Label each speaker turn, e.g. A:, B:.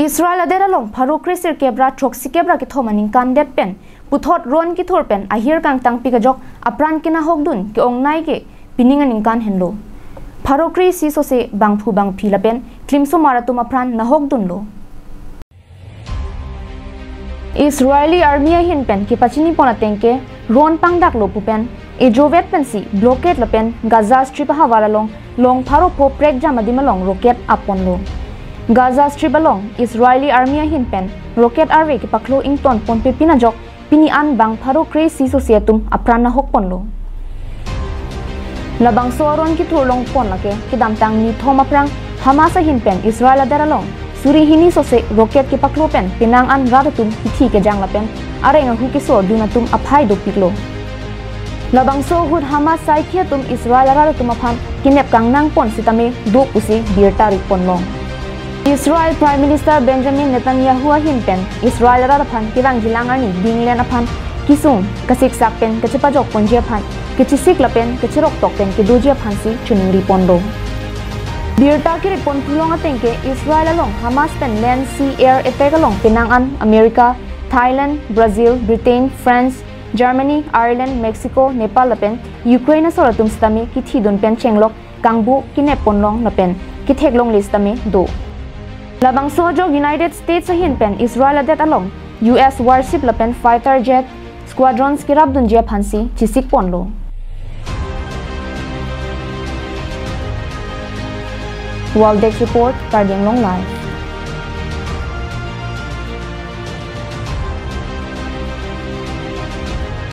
A: Israel adera long pharu krisir kebra troksi kebra ki thomaning kan det pen puthot ron ki thor pen ahir kang tang pikajok apran kina hokdun ki ong nai ke piningan ning kan henlo pharu kri si so se bangphu bang phila pen klimso maratum apran na hokdun lo Israeli army hin pen ki pachini pona tengke ron pangdak lo pupen e jovet pen si blockade la pen Gaza strip hawala long pharu po prek jamadi malong rocket apon lo Gaza Strip along Israeli army hin pen rocket array ki paklo ington pon pe pinajok pini an bang pharo kre si societum aprana hokpon lo labang soron ki thurlong pon lake ki damtang ni thoma prang Hamas hin pen Israel adaralong suri hini so se rocket ki paklo pen pinang an radatum thi ke jang la pen arenga hu ki so dunatum aphai do piklo labang so hud Hamas sai khiatum Israel radatum aphan kinep kang nang pon sitame do usi birtari pon long Israel Prime Minister Benjamin Netanyahu hin pen Israel radaphan kirang hilangani dinglen aphan kisung kasik sakpen kachipajok ponje phan kichisik lapen kachirok tokpen kiduji phan si chunuri pondo birta ki pon pulong atengke Israel along Hamas pen land sea air attack along pinang an America Thailand Brazil Britain France Germany Ireland Mexico Nepal lapen Ukraine soratum stami ki thidon pen chenglok kangbu kinep ponlong lapen ki theklong listami do labang sojo United States hin pen Israel adet along US warship lapen fighter jet squadrons kirab dunje phansi chisik ponlo World Desk Report Guardian Long Life